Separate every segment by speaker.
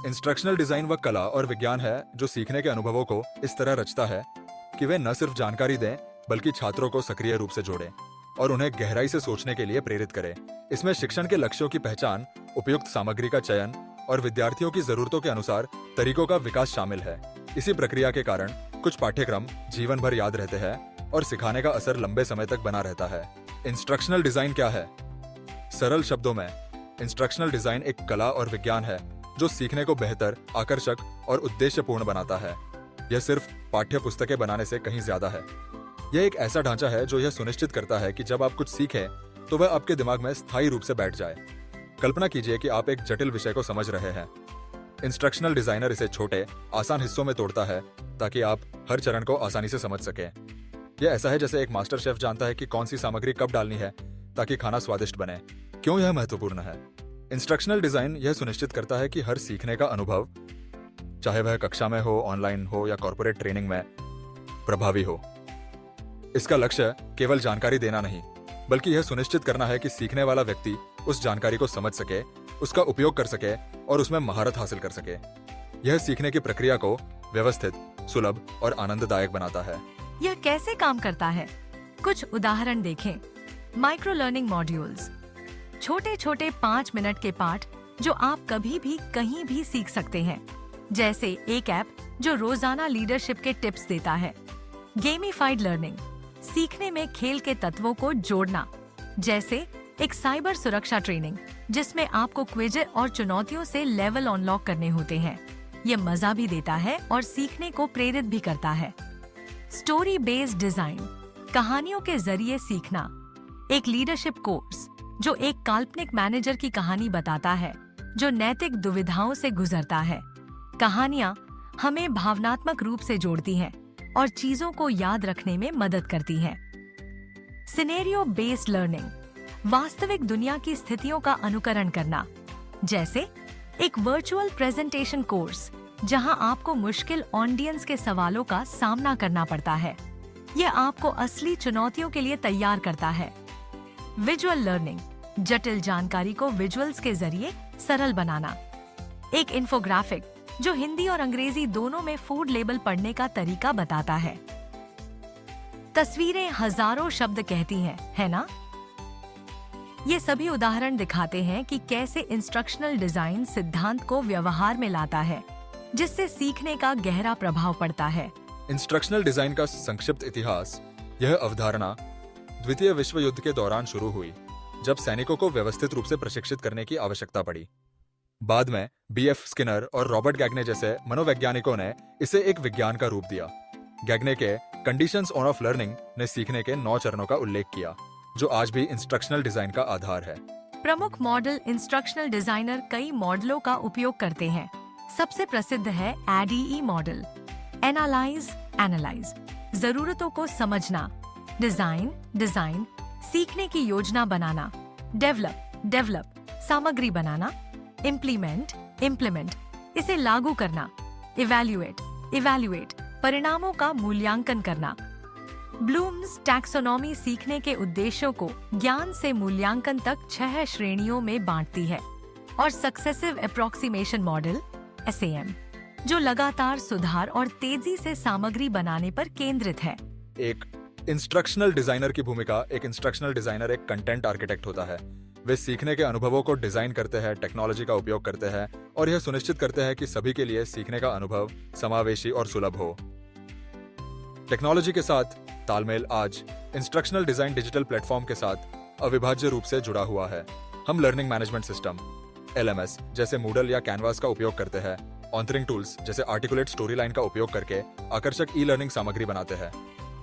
Speaker 1: Instructional design वह कला और विज्ञान है जो सीखने के अनुभवों को इस तरह रचता है कि वे न सिर्फ जानकारी दें बल्कि छात्रों को सक्रिय रूप से जोड़ें और उन्हें गहराई से सोचने के लिए प्रेरित करें। इसमें शिक्षण के लक्ष्यों की पहचान, उपयुक्त सामग्री का चयन और विद्यार्थियों की जरूरतों के अनुसार तरीकों का विकास शामिल है। इसी प्रक्रिया के कारण कुछ पाठ्यक्रम जीवन भर याद रहते हैं और सिखाने का असर लंबे समय तक बना रहता है। इंस्ट्रक्शनल डिजाइन क्या है? सरल शब्दों में, इंस्ट्रक्शनल डिजाइन एक कला और विज्ञान है जो सीखने को बेहतर, आकर्षक और उद्देश्यपूर्ण बनाता है। यह सिर्फ पाठ्य पुस्तकें बनाने से कहीं ज्यादा है। यह एक ऐसा ढांचा है जो यह सुनिश्चित करता है कि जब आप कुछ सीखें तो वह आपके दिमाग में स्थायी रूप से बैठ जाए। कल्पना कीजिए कि आप एक जटिल विषय को समझ रहे हैं। इंस्ट्रक्शनल डिजाइनर इसे छोटे, आसान हिस्सों में तोड़ता है ताकि आप हर चरण को आसानी से समझ सकें। यह ऐसा है जैसे एक मास्टर शेफ जानता है कि कौन सी सामग्री कब डालनी है ताकि खाना स्वादिष्ट बने। क्यों यह महत्वपूर्ण है? इंस्ट्रक्शनल डिजाइन यह सुनिश्चित करता है कि हर सीखने का अनुभव, चाहे वह कक्षा में हो, ऑनलाइन हो या कॉर्पोरेट ट्रेनिंग में, प्रभावी हो। इसका लक्ष्य केवल जानकारी देना नहीं, बल्कि यह सुनिश्चित करना है कि सीखने वाला व्यक्ति उस जानकारी को समझ सके, उसका उपयोग कर सके और उसमें महारत हासिल कर सके। यह सीखने की प्रक्रिया को व्यवस्थित, सुलभ और आनंददायक बनाता है।
Speaker 2: यह कैसे काम करता है? कुछ उदाहरण देखें। माइक्रो लर्निंग मॉड्यूल्स, छोटे छोटे 5 मिनट के पाठ जो आप कभी भी कहीं भी सीख सकते हैं। जैसे एक ऐप जो रोजाना लीडरशिप के टिप्स देता है। गेमिफाइड लर्निंग, सीखने में खेल के तत्वों को जोड़ना। जैसे एक साइबर सुरक्षा ट्रेनिंग जिसमें आपको क्विज और चुनौतियों से लेवल अनलॉक करने होते हैं। ये मजा भी देता है और सीखने को प्रेरित भी करता है। स्टोरी बेस्ड डिजाइन, कहानियों के जरिए सीखना। एक लीडरशिप कोर्स जो एक काल्पनिक मैनेजर की कहानी बताता है जो नैतिक दुविधाओं से गुजरता है। कहानियां हमें भावनात्मक रूप से जोड़ती हैं और चीजों को याद रखने में मदद करती हैं। सिनेरियो बेस्ड लर्निंग, वास्तविक दुनिया की स्थितियों का अनुकरण करना। जैसे एक वर्चुअल प्रेजेंटेशन कोर्स जहां आपको मुश्किल ऑडियंस के सवालों का सामना करना पड़ता है। यह आपको असली चुनौतियों के लिए तैयार करता है। विजुअल लर्निंग, जटिल जानकारी को विजुअल्स के जरिए सरल बनाना। एक इन्फोग्राफिक जो हिंदी और अंग्रेजी दोनों में फूड लेबल पढ़ने का तरीका बताता है। तस्वीरें हजारों शब्द कहती हैं, है ना? ये सभी उदाहरण दिखाते हैं कि कैसे इंस्ट्रक्शनल डिजाइन सिद्धांत को व्यवहार में लाता है, जिससे सीखने का गहरा प्रभाव पड़ता है।
Speaker 1: इंस्ट्रक्शनल डिजाइन का संक्षिप्त इतिहास। यह अवधारणा द्वितीय विश्व युद्ध के दौरान शुरू हुई, जब सैनिकों को व्यवस्थित रूप से प्रशिक्षित करने की आवश्यकता पड़ी। बाद में B.F. स्किनर और रॉबर्ट गैग्ने जैसे मनोवैज्ञानिकों ने इसे एक विज्ञान का रूप दिया। गैग्ने के कंडीशंस ऑफ लर्निंग ने सीखने के 9 चरणों का उल्लेख किया, जो आज भी इंस्ट्रक्शनल डिजाइन का आधार है।
Speaker 2: प्रमुख मॉडल इंस्ट्रक्शनल डिजाइनर कई मॉडलों का उपयोग करते हैं। सबसे प्रसिद्ध है ADE मॉडल। एनालाइज, एनालाइज, जरूरतों को समझना। डिजाइन, सीखने की योजना बनाना। डेवलप, सामग्री बनाना। इम्प्लीमेंट, इसे लागू करना। इवैल्यूएट, परिणामों का मूल्यांकन करना। ब्लूम्स टैक्सोनॉमी सीखने के उद्देश्यों को ज्ञान से मूल्यांकन तक 6 श्रेणियों में बांटती है। और सक्सेसिव अप्रोक्सीमेशन मॉडल SAM, जो लगातार सुधार और तेजी से सामग्री बनाने पर केंद्रित है।
Speaker 1: एक इंस्ट्रक्शनल डिजाइनर की भूमिका। एक इंस्ट्रक्शनल डिजाइनर एक कंटेंट आर्किटेक्ट होता है। वे सीखने के अनुभवों को डिजाइन करते हैं, टेक्नोलॉजी का उपयोग करते हैं और यह सुनिश्चित करते हैं कि सभी के लिए सीखने का अनुभव समावेशी और सुलभ हो। टेक्नोलॉजी के साथ तालमेल। आज इंस्ट्रक्शनल डिजाइन डिजिटल प्लेटफॉर्म के साथ अविभाज्य रूप से जुड़ा हुआ है। हम लर्निंग मैनेजमेंट सिस्टम LMS जैसे मूडल या कैनवास का उपयोग करते हैं। ऑन्टरिंग टूल्स जैसे आर्टिकुलेट स्टोरी लाइन का उपयोग करके आकर्षक ई-लर्निंग सामग्री बनाते हैं।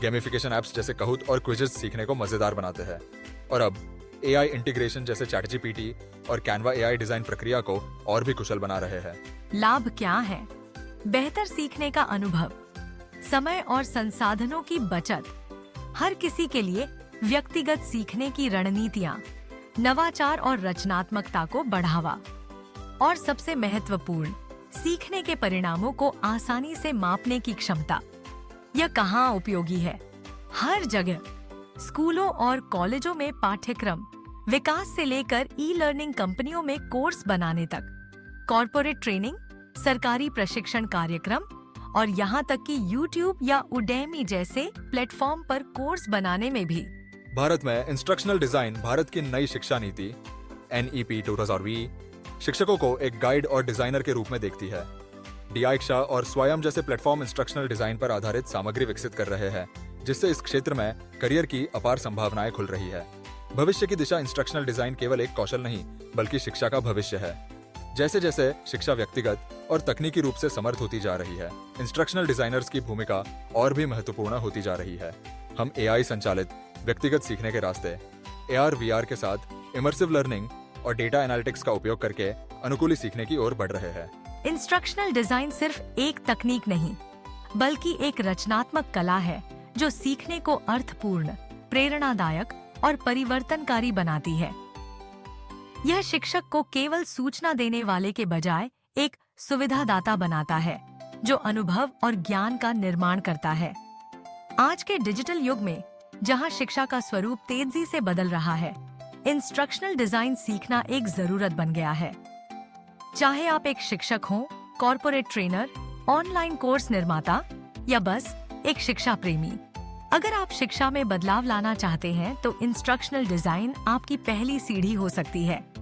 Speaker 1: गेमिफिकेशन एप्स जैसे कहूत और क्विजेस सीखने को मजेदार बनाते हैं। और अब AI इंटीग्रेशन जैसे ChatGPT और Canva AI डिजाइन प्रक्रिया को और भी कुशल बना रहे हैं।
Speaker 2: लाभ क्या है? बेहतर सीखने का अनुभव, समय और संसाधनों की बचत, हर किसी के लिए व्यक्तिगत सीखने की रणनीतियाँ, नवाचार और रचनात्मकता को बढ़ावा, और सबसे महत्वपूर्ण, सीखने के परिणामों को आसानी से मापने की क्षमता। यह कहाँ उपयोगी है? हर जगह। स्कूलों और कॉलेजों में पाठ्यक्रम विकास से लेकर ई-लर्निंग कंपनियों में कोर्स बनाने तक, कॉर्पोरेट ट्रेनिंग, सरकारी प्रशिक्षण कार्यक्रम और यहाँ तक कि YouTube या Udemy जैसे प्लेटफॉर्म पर कोर्स बनाने में भी।
Speaker 1: भारत में इंस्ट्रक्शनल डिजाइन भारत की नई शिक्षा नीति NEP 2020 शिक्षकों को एक गाइड और डिजाइनर के रूप में देखती है। DIXA और स्वयं जैसे प्लेटफॉर्म इंस्ट्रक्शनल डिजाइन पर आधारित सामग्री विकसित कर रहे हैं, जिससे इस क्षेत्र में करियर की अपार संभावनाएं खुल रही है। भविष्य की दिशा इंस्ट्रक्शनल डिजाइन केवल एक कौशल नहीं, बल्कि शिक्षा का भविष्य है। जैसे जैसे शिक्षा व्यक्तिगत और तकनीकी रूप से समर्थ होती जा रही है, इंस्ट्रक्शनल डिजाइनर्स की भूमिका और भी महत्वपूर्ण होती जा रही है। हम AI संचालित व्यक्तिगत सीखने के रास्ते, AR VR के साथ इमर्सिव लर्निंग और डेटा एनालिटिक्स का उपयोग करके अनुकूली सीखने की ओर बढ़ रहे हैं।
Speaker 2: इंस्ट्रक्शनल डिजाइन सिर्फ एक तकनीक नहीं, बल्कि एक रचनात्मक कला है जो सीखने को अर्थपूर्ण, प्रेरणादायक और परिवर्तनकारी बनाती है। यह शिक्षक को केवल सूचना देने वाले के बजाय एक सुविधादाता बनाता है, जो अनुभव और ज्ञान का निर्माण करता है। आज के डिजिटल युग में, जहां शिक्षा का स्वरूप तेजी से बदल रहा है, इंस्ट्रक्शनल डिजाइन सीखना एक जरूरत बन गया है। चाहे आप एक शिक्षक हों, कॉर्पोरेट ट्रेनर, ऑनलाइन कोर्स निर्माता या बस एक शिक्षा प्रेमी, अगर आप शिक्षा में बदलाव लाना चाहते हैं तो इंस्ट्रक्शनल डिजाइन आपकी पहली सीढ़ी हो सकती है।